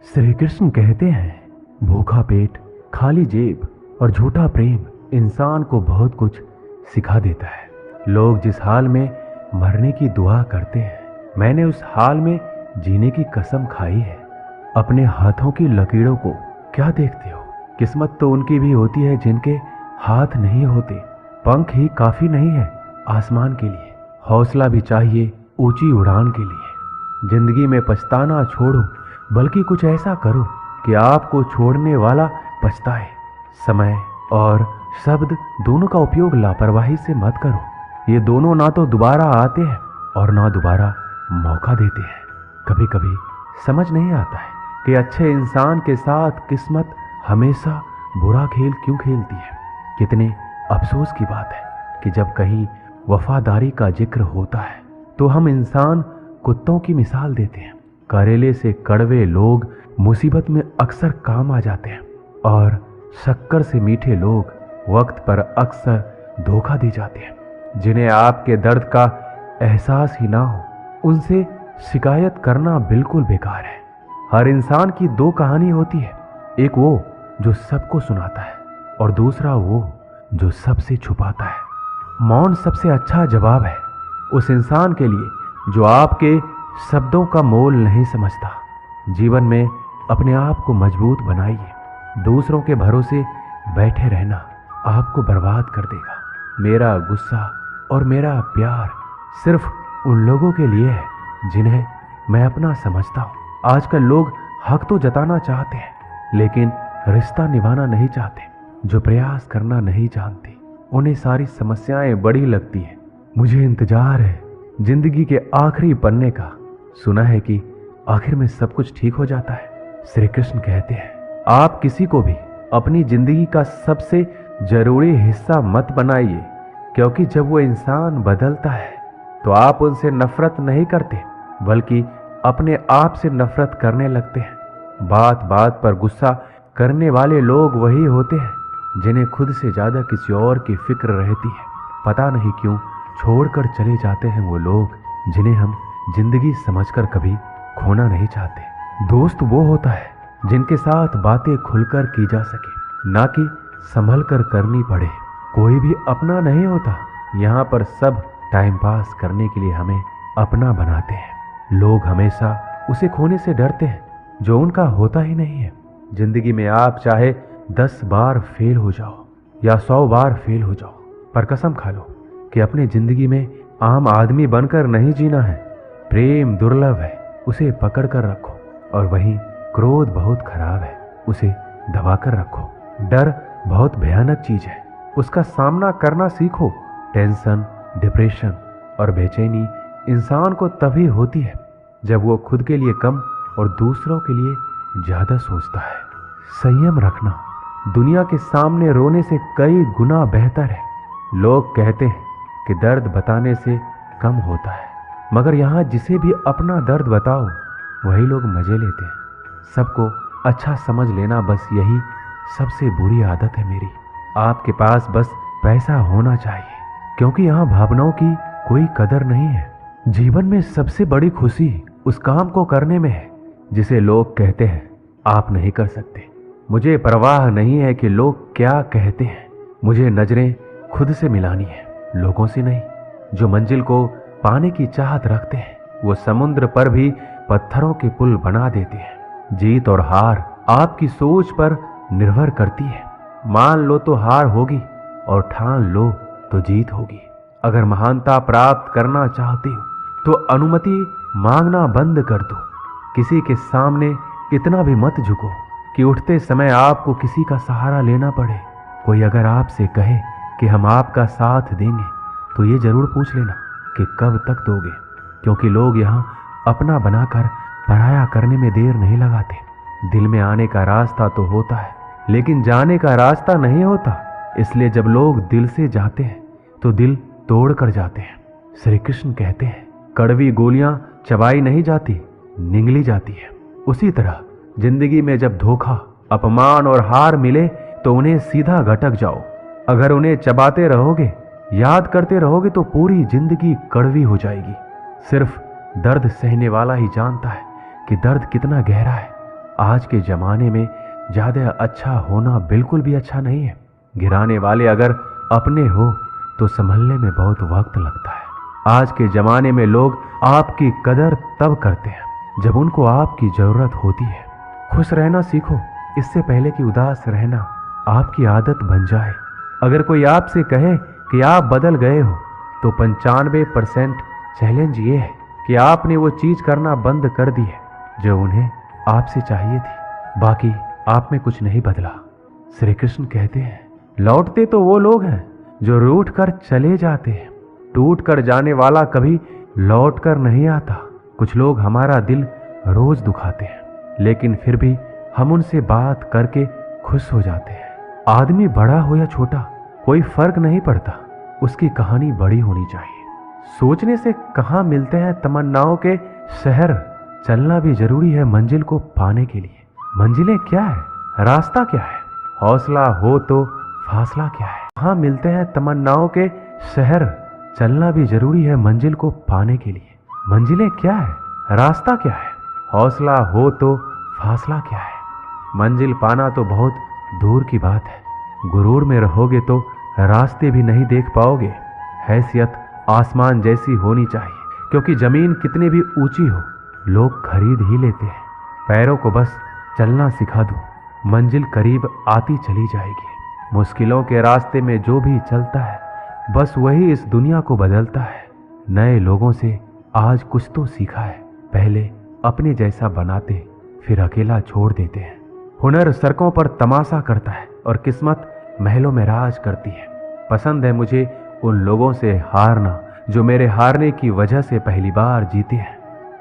श्री कृष्ण कहते हैं, भूखा पेट, खाली जेब और झूठा प्रेम इंसान को बहुत कुछ सिखा देता है। लोग जिस हाल में मरने की दुआ करते हैं, मैंने उस हाल में जीने की कसम खाई है। अपने हाथों की लकीरों को क्या देखते हो? किस्मत तो उनकी भी होती है जिनके हाथ नहीं होते। पंख ही काफी नहीं है आसमान के लिए, हौसला भी चाहिए ऊंची उड़ान के लिए। जिंदगी में पछताना छोड़ो, बल्कि कुछ ऐसा करो कि आपको छोड़ने वाला पछताए। समय और शब्द दोनों का उपयोग लापरवाही से मत करो। ये दोनों ना तो दोबारा आते हैं और ना दोबारा मौका देते हैं। कभी कभी समझ नहीं आता है कि अच्छे इंसान के साथ किस्मत हमेशा बुरा खेल क्यों खेलती है। कितने अफसोस की बात है कि जब कहीं वफादारी का जिक्र होता है तो हम इंसान कुत्तों की मिसाल देते हैं। करेले से कड़वे लोग मुसीबत में अक्सर काम आ जाते हैं और शक्कर से मीठे लोग वक्त पर अक्सर धोखा दे जाते हैं। जिन्हें आपके दर्द का एहसास ही ना हो, उनसे शिकायत करना बिल्कुल बेकार है। हर इंसान की दो कहानी होती है, एक वो जो सबको सुनाता है और दूसरा वो जो सबसे छुपाता है। मौन सबसे अच्छा जवाब है उस इंसान के लिए जो आपके शब्दों का मोल नहीं समझता। जीवन में अपने आप को मजबूत बनाइए। दूसरों के भरोसे बैठे रहना आपको बर्बाद कर देगा। मेरा गुस्सा और मेरा प्यार सिर्फ उन लोगों के लिए है जिन्हें मैं अपना समझता हूँ। आजकल लोग हक तो जताना चाहते हैं, लेकिन रिश्ता निभाना नहीं चाहते। जो प्रयास करना नहीं जानते, उन्हें सारी समस्याएं बड़ी लगती हैं। मुझे इंतजार है जिंदगी के आखिरी पन्ने का। सुना है कि आखिर में सब कुछ ठीक हो जाता है। श्री कृष्ण कहते हैं, आप किसी को भी अपनी जिंदगी का सबसे जरूरी हिस्सा मत बनाइए, क्योंकि जब वो इंसान बदलता है तो आप उनसे नफरत नहीं करते, बल्कि अपने आप से नफरत करने लगते हैं। बात बात पर गुस्सा करने वाले लोग वही होते हैं जिन्हें खुद से ज्यादा किसी और की फिक्र रहती है। पता नहीं क्यों छोड़कर चले जाते हैं वो लोग जिन्हें हम जिंदगी समझकर कभी खोना नहीं चाहते। दोस्त वो होता है जिनके साथ बातें खुलकर की जा सके, ना कि संभल कर करनी पड़े। कोई भी अपना नहीं होता। यहाँ पर सब टाइम पास करने के लिए हमें अपना बनाते हैं। लोग हमेशा उसे खोने से डरते हैं जो उनका होता ही नहीं है। जिंदगी में आप चाहे 10 बार फेल हो जाओ या 100 बार फेल हो जाओ, पर कसम खा लो कि अपने जिंदगी में आम आदमी बनकर नहीं जीना है। प्रेम दुर्लभ है, उसे पकड़ कर रखो, और वहीं क्रोध बहुत खराब है, उसे दबा कर रखो। डर बहुत भयानक चीज है, उसका सामना करना सीखो। टेंशन, डिप्रेशन और बेचैनी इंसान को तभी होती है जब वो खुद के लिए कम और दूसरों के लिए ज्यादा सोचता है। संयम रखना दुनिया के सामने रोने से कई गुना बेहतर है। लोग कहते हैं कि दर्द बताने से कम होता है, मगर यहाँ जिसे भी अपना दर्द बताओ वही लोग मजे लेते हैं। सबको अच्छा समझ लेना, बस यही सबसे बुरी आदत है मेरी। आपके पास बस पैसा होना चाहिए, क्योंकि यहाँ भावनाओं की कोई कदर नहीं है। जीवन में सबसे बड़ी खुशी उस काम को करने में है जिसे लोग कहते हैं आप नहीं कर सकते। मुझे परवाह नहीं है कि लोग क्या कहते हैं। मुझे नजरें खुद से मिलानी है, लोगों से नहीं। जो मंजिल को पाने की चाहत रखते हैं वो समुद्र पर भी पत्थरों के पुल बना देते हैं। जीत और हार आपकी सोच पर निर्भर करती है। मान लो तो हार होगी और ठान लो तो जीत होगी। अगर महानता प्राप्त करना चाहते हो तो अनुमति मांगना बंद कर दो। किसी के सामने इतना भी मत झुको कि उठते समय आपको किसी का सहारा लेना पड़े। कोई अगर आपसे कहे कि हम आपका साथ देंगे तो ये जरूर पूछ लेना कि कब तक दोगे, क्योंकि लोग यहाँ अपना बनाकर पराया करने में देर नहीं लगाते। दिल में आने का रास्ता तो होता है, लेकिन जाने का रास्ता नहीं होता। इसलिए जब लोग दिल से जाते हैं तो दिल तोड़ कर जाते हैं। श्री कृष्ण कहते हैं, कड़वी गोलियां चबाई नहीं जाती, निगली जाती है। उसी तरह जिंदगी में जब धोखा, अपमान और हार मिले तो उन्हें सीधा घटक जाओ। अगर उन्हें चबाते रहोगे, याद करते रहोगे, तो पूरी जिंदगी कड़वी हो जाएगी। सिर्फ दर्द सहने वाला ही जानता है कि दर्द कितना गहरा है। आज के ज़माने में ज़्यादा अच्छा होना बिल्कुल भी अच्छा नहीं है। गिराने वाले अगर अपने हो तो संभलने में बहुत वक्त लगता है। आज के ज़माने में लोग आपकी कदर तब करते हैं जब उनको आपकी ज़रूरत होती है। खुश रहना सीखो, इससे पहले कि उदास रहना आपकी आदत बन जाए। अगर कोई आपसे कहे कि आप बदल गए हो तो 95% चैलेंज ये है कि आपने वो चीज़ करना बंद कर दी है जो उन्हें आपसे चाहिए थी। बाकी आप में कुछ नहीं बदला। श्री कृष्ण कहते हैं, लौटते तो वो लोग हैं जो रूठ कर चले जाते हैं, टूट कर जाने वाला कभी लौट कर नहीं आता। कुछ लोग हमारा दिल रोज दुखाते हैं, लेकिन फिर भी हम उनसे बात करके खुश हो जाते हैं। आदमी बड़ा हो या छोटा कोई फर्क नहीं पड़ता, उसकी कहानी बड़ी होनी चाहिए। सोचने से कहाँ मिलते हैं तमन्नाओं के शहर, चलना भी जरूरी है मंजिल को पाने के लिए। मंजिलें क्या है, रास्ता क्या है, हौसला हो तो फासला क्या है। कहाँ मिलते हैं तमन्नाओं के शहर, चलना भी जरूरी है मंजिल को पाने के लिए। मंजिलें क्या है, रास्ता क्या है, हौसला हो तो फासला क्या है। मंजिल पाना तो बहुत दूर की बात है। गुरूर में रहोगे तो रास्ते भी नहीं देख पाओगे। हैसियत आसमान जैसी होनी चाहिए, क्योंकि जमीन कितनी भी ऊंची हो लोग खरीद ही लेते हैं। पैरों को बस चलना सिखा दो, मंजिल करीब आती चली जाएगी। मुश्किलों के रास्ते में जो भी चलता है बस वही इस दुनिया को बदलता है। नए लोगों से आज कुछ तो सीखा है, पहले अपने जैसा बनाते फिर अकेला छोड़ देते हैं। हुनर सड़कों पर तमाशा करता है और किस्मत महलों में राज करती है। पसंद है मुझे उन लोगों से हारना जो मेरे हारने की वजह से पहली बार जीते हैं।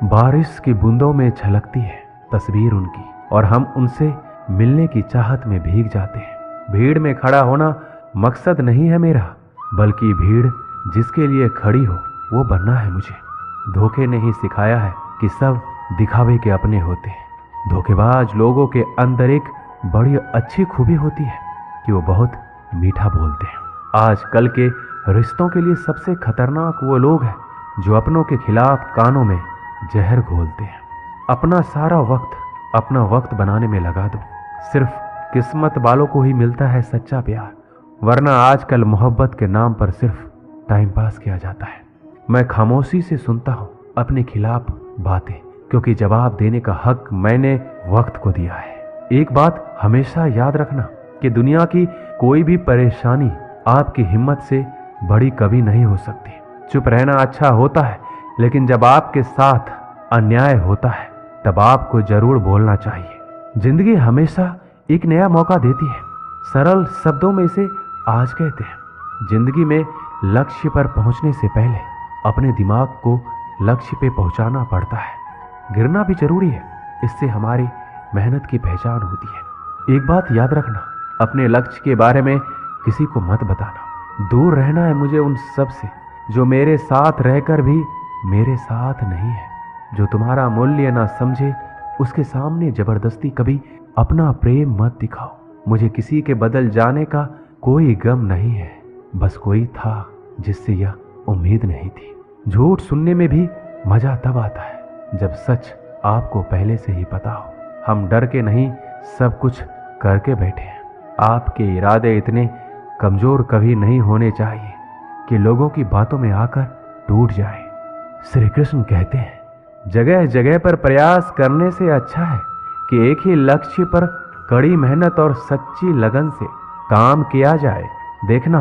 बारिश की बूंदों में छलकती है तस्वीर उनकी और हम उनसे मिलने की चाहत में भीग जाते हैं। भीड़ में खड़ा होना मकसद नहीं है मेरा, बल्कि भीड़ जिसके लिए खड़ी हो वो बनना है मुझे। धोखे ने ही सिखाया है कि सब दिखावे के अपने होते हैं। धोखेबाज लोगों के अंदर एक बड़ी अच्छी खूबी होती है कि वो बहुत मीठा बोलते हैं। आजकल के रिश्तों के लिए सबसे खतरनाक वो लोग हैं जो अपनों के खिलाफ कानों में जहर घोलते हैं। अपना सारा वक्त अपना वक्त बनाने में लगा दो। सिर्फ किस्मत वालों को ही मिलता है सच्चा प्यार, वरना आजकल मोहब्बत के नाम पर सिर्फ टाइम पास किया जाता है। मैं खामोशी से सुनता हूँ अपने खिलाफ बातें, क्योंकि जवाब देने का हक मैंने वक्त को दिया है। एक बात हमेशा याद रखना कि दुनिया की कोई भी परेशानी आपकी हिम्मत से बड़ी कभी नहीं हो सकती। चुप रहना अच्छा होता है, लेकिन जब आपके साथ अन्याय होता है तब आपको जरूर बोलना चाहिए। जिंदगी हमेशा एक नया मौका देती है। सरल शब्दों में इसे आज कहते हैं। जिंदगी में लक्ष्य पर पहुंचने से पहले अपने दिमाग को लक्ष्य पे पहुंचाना पड़ता है। गिरना भी जरूरी है, इससे हमारी मेहनत की पहचान होती है। एक बात याद रखना, अपने लक्ष्य के बारे में किसी को मत बताना। दूर रहना है मुझे उन सब से जो मेरे साथ रहकर भी मेरे साथ नहीं है। जो तुम्हारा मूल्य ना समझे उसके सामने जबरदस्ती कभी अपना प्रेम मत दिखाओ। मुझे किसी के बदल जाने का कोई गम नहीं है, बस कोई था जिससे यह उम्मीद नहीं थी। झूठ सुनने में भी मजा तब आता है जब सच आपको पहले से ही पता हो। हम डर के नहीं सब कुछ करके बैठे हैं। आपके इरादे इतने कमजोर कभी नहीं होने चाहिए कि लोगों की बातों में आकर टूट जाए। श्री कृष्ण कहते हैं, जगह जगह पर प्रयास करने से अच्छा है कि एक ही लक्ष्य पर कड़ी मेहनत और सच्ची लगन से काम किया जाए। देखना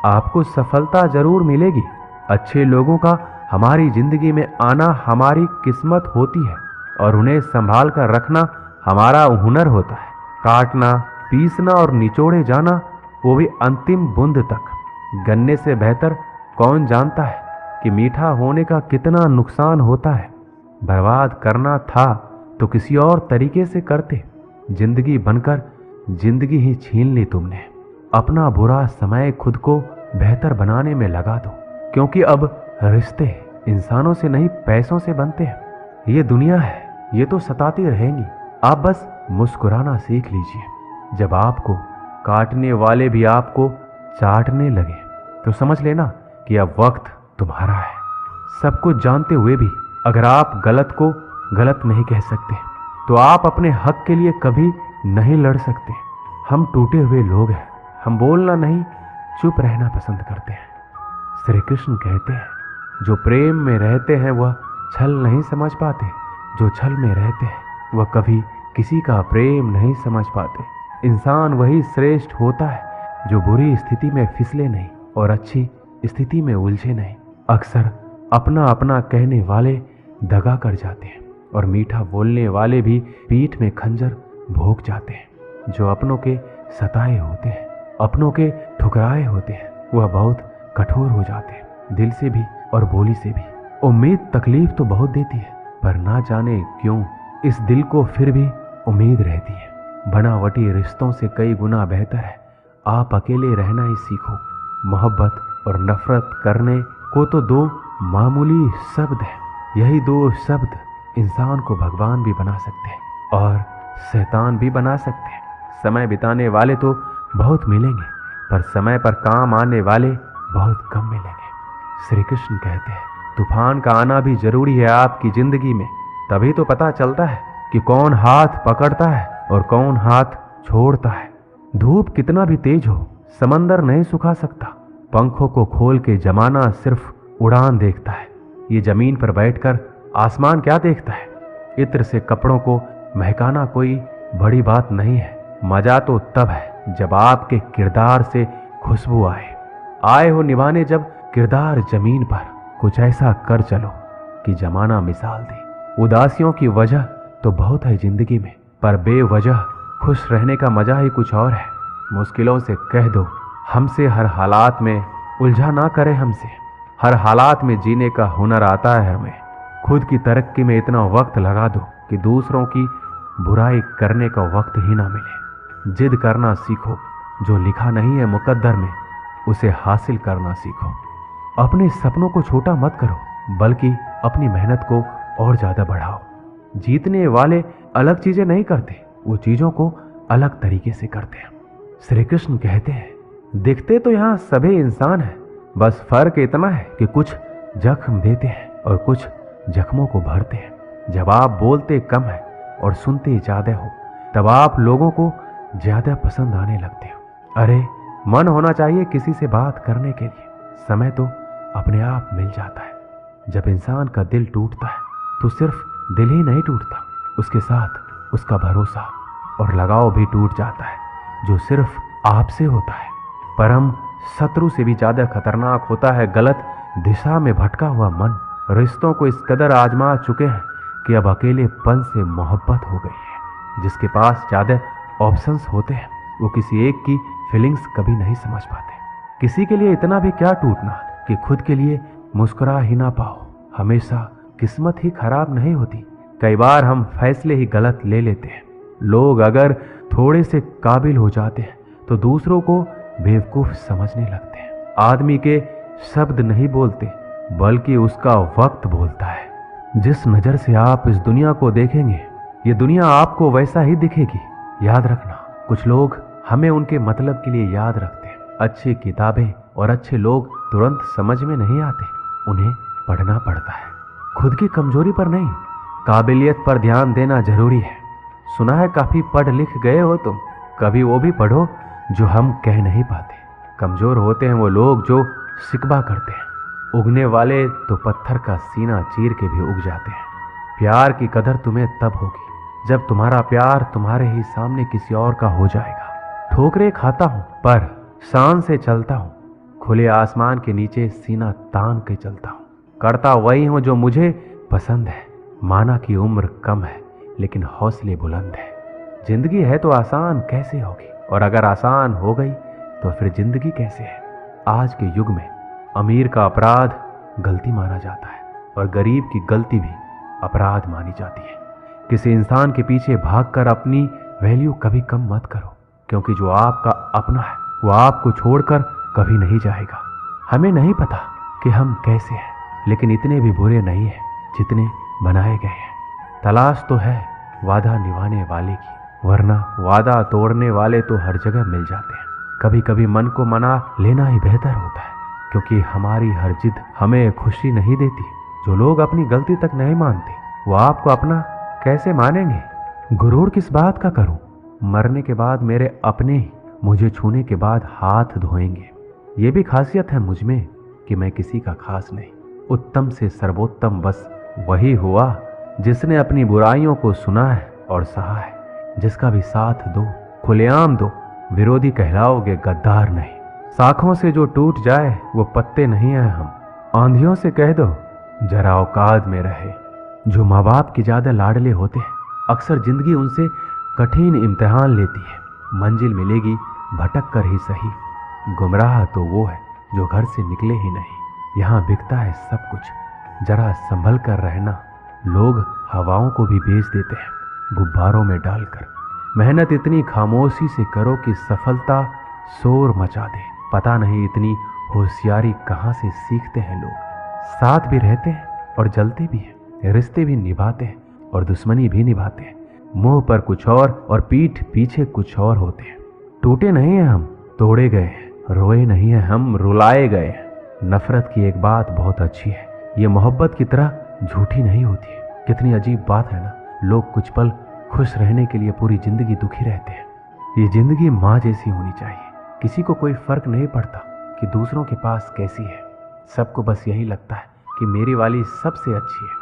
आपको सफलता जरूर मिलेगी। अच्छे लोगों का हमारी जिंदगी में आना हमारी किस्मत होती है और उन्हें संभाल कर रखना हमारा हुनर होता है। काटना, पीसना और निचोड़े जाना, वो भी अंतिम बूंद तक। गन्ने से बेहतर कौन जानता है कि मीठा होने का कितना नुकसान होता है। बर्बाद करना था तो किसी और तरीके से करते। जिंदगी बनकर जिंदगी ही छीन ली तुमने। अपना बुरा समय खुद को बेहतर बनाने में लगा दो, क्योंकि अब रिश्ते इंसानों से नहीं पैसों से बनते हैं। ये दुनिया है, ये तो सताती रहेंगी। आप बस मुस्कुराना सीख लीजिए। जब आपको काटने वाले भी आपको चाटने लगे तो समझ लेना कि अब वक्त तुम्हारा है। सब कुछ जानते हुए भी अगर आप गलत को गलत नहीं कह सकते तो आप अपने हक के लिए कभी नहीं लड़ सकते। हम टूटे हुए लोग हैं, हम बोलना नहीं चुप रहना पसंद करते हैं। श्री कृष्ण कहते हैं जो प्रेम में रहते हैं वह छल नहीं समझ पाते, जो छल में रहते हैं वह कभी किसी का प्रेम नहीं समझ पाते। इंसान वही श्रेष्ठ होता है जो बुरी स्थिति में फिसले नहीं और अच्छी स्थिति में उलझे नहीं। अक्सर अपना अपना कहने वाले दगा कर जाते हैं और मीठा बोलने वाले भी पीठ में खंजर भोंक जाते हैं। जो अपनों के सताए होते हैं, अपनों के ठुकराए होते हैं, वह बहुत कठोर हो जाते हैं, दिल से भी और बोली से भी। उम्मीद तकलीफ तो बहुत देती है, पर ना जाने क्यों इस दिल को फिर भी उम्मीद रहती है। बनावटी रिश्तों से कई गुना बेहतर है आप अकेले रहना ही सीखो। मोहब्बत और नफरत करने को तो दो मामूली शब्द हैं। यही दो शब्द इंसान को भगवान भी बना सकते हैं और शैतान भी बना सकते हैं। समय बिताने वाले तो बहुत मिलेंगे, पर समय पर काम आने वाले बहुत कम मिलेंगे। श्री कृष्ण कहते हैं तूफान का आना भी जरूरी है आपकी जिंदगी में, तभी तो पता चलता है कि कौन हाथ पकड़ता है और कौन हाथ छोड़ता है। धूप कितना भी तेज हो समंदर नहीं सुखा सकता। पंखों को खोल के जमाना सिर्फ उड़ान देखता है। ये जमीन पर बैठकर आसमान क्या देखता है। इत्र से कपड़ों को महकाना कोई बड़ी बात नहीं है। मजा तो तब है जब आपके किरदार से खुशबू आए हो निभाने, जब किरदार जमीन पर कुछ ऐसा कर चलो कि जमाना मिसाल दे। उदासियों की वजह तो बहुत है जिंदगी में, पर बेवजह खुश रहने का मजा ही कुछ और है। मुश्किलों से कह दो हमसे, हर हालात में उलझा ना करे हमसे। हर हालात में जीने का हुनर आता है हमें। खुद की तरक्की में इतना वक्त लगा दो कि दूसरों की बुराई करने का वक्त ही ना मिले। जिद करना सीखो, जो लिखा नहीं है मुकद्दर में उसे हासिल करना सीखो। अपने सपनों को छोटा मत करो, बल्कि अपनी मेहनत को और ज्यादा बढ़ाओ। जीतने वाले अलग चीजें नहीं करते, वो चीजों को अलग तरीके से करते हैं। श्री कृष्ण कहते हैं दिखते तो यहाँ सभी इंसान हैं, बस फर्क इतना है कि कुछ जख्म देते हैं और कुछ जख्मों को भरते हैं। जब आप बोलते कम है और सुनते ज्यादा हो, तब आप लोगों को ज्यादा पसंद आने लगते हो। अरे मन होना चाहिए किसी से बात करने के लिए, समय तो अपने आप मिल जाता है। जब इंसान का दिल टूटता है तो सिर्फ दिल ही नहीं टूटता, उसके साथ उसका भरोसा और लगाव भी टूट जाता है, जो सिर्फ आपसे होता है। परम शत्रु से भी ज्यादा खतरनाक होता है गलत दिशा में भटका हुआ मन। रिश्तों को इस कदर आजमा चुके हैं कि अब अकेलेपन से मोहब्बत हो गई है। जिसके पास ज्यादा ऑप्शंस होते हैं वो किसी एक की फीलिंग्स कभी नहीं समझ पाते। किसी के लिए इतना भी क्या टूटना कि खुद के लिए मुस्कुरा ही ना पाओ। हमेशा किस्मत ही खराब नहीं होती, कई बार हम फैसले ही गलत ले लेते हैं। लोग अगर थोड़े से काबिल हो जाते हैं तो दूसरों को बेवकूफ समझने लगते हैं। आदमी के शब्द नहीं बोलते, बल्कि उसका वक्त बोलता है। जिस नजर से आप इस दुनिया को देखेंगे, ये दुनिया आपको वैसा ही दिखेगी। याद रखना, कुछ लोग हमें उनके मतलब के लिए याद रखते हैं। अच्छी किताबें और अच्छे लोग तुरंत समझ में नहीं आते, उन्हें पढ़ना पड़ता है। खुद की कमजोरी पर नहीं, काबिलियत पर ध्यान देना जरूरी है। सुना है काफी पढ़ लिख गए हो तुम, कभी वो भी पढ़ो जो हम कह नहीं पाते। कमजोर होते हैं वो लोग जो शिकवा करते हैं, उगने वाले तो पत्थर का सीना चीर के भी उग जाते हैं। प्यार की कदर तुम्हें तब होगी जब तुम्हारा प्यार तुम्हारे ही सामने किसी और का हो जाएगा। ठोकरें खाता हूं पर शान से चलता हूं, खुले आसमान के नीचे सीना तान के चलता हूं। करता वही हूं जो मुझे पसंद है। माना की उम्र कम है लेकिन हौसले बुलंद है। जिंदगी है तो आसान कैसे होगी, और अगर आसान हो गई तो फिर जिंदगी कैसे है। आज के युग में अमीर का अपराध गलती माना जाता है और गरीब की गलती भी अपराध मानी जाती है। किसी इंसान के पीछे भागकर अपनी वैल्यू कभी कम मत करो, क्योंकि जो आपका अपना है वो आपको छोड़कर कभी नहीं जाएगा। हमें नहीं पता कि हम कैसे हैं, लेकिन इतने भी बुरे नहीं हैं जितने बनाए गए हैं। तलाश तो है वादा निभाने वाले की, वरना वादा तोड़ने वाले तो हर जगह मिल जाते हैं। कभी कभी मन को मना लेना ही बेहतर होता है, क्योंकि हमारी हर जिद हमें खुशी नहीं देती। जो लोग अपनी गलती तक नहीं मानते वो आपको अपना कैसे मानेंगे। गुरूर किस बात का करूं? मरने के बाद मेरे अपने ही मुझे छूने के बाद हाथ धोएंगे। ये भी खासियत है मुझ में कि मैं किसी का खास नहीं। उत्तम से सर्वोत्तम बस वही हुआ जिसने अपनी बुराइयों को सुना है और सहा है। जिसका भी साथ दो, खुलेआम दो, विरोधी कहलाओगे, गद्दार नहीं। शाखों से जो टूट जाए वो पत्ते नहीं हैं हम। आंधियों से कह दो जरा औकात में रहे। जो माँ बाप के ज्यादा लाडले होते हैं, अक्सर जिंदगी उनसे कठिन इम्तिहान लेती है। मंजिल मिलेगी भटक कर ही सही। गुमराह तो वो है जो घर से निकले ही नहीं। यहाँ बिकता है सब कुछ, जरा संभल कर रहना। लोग हवाओं को भी बेच देते हैं गुब्बारों में डालकर। मेहनत इतनी खामोशी से करो कि सफलता शोर मचा दे। पता नहीं इतनी होशियारी कहाँ से सीखते हैं लोग। साथ भी रहते हैं और जलते भी हैं, रिश्ते भी निभाते हैं और दुश्मनी भी निभाते हैं। मुंह पर कुछ और पीठ पीछे कुछ और होते हैं। टूटे नहीं हैं हम, तोड़े गए हैं। रोए नहीं हैं हम, रुलाए गए हैं। नफरत की एक बात बहुत अच्छी है, ये मोहब्बत की तरह झूठी नहीं होती है। कितनी अजीब बात है ना, लोग कुछ पल खुश रहने के लिए पूरी जिंदगी दुखी रहते हैं। ये जिंदगी माँ जैसी होनी चाहिए। किसी को कोई फर्क नहीं पड़ता कि दूसरों के पास कैसी है। सबको बस यही लगता है कि मेरी वाली सबसे अच्छी है।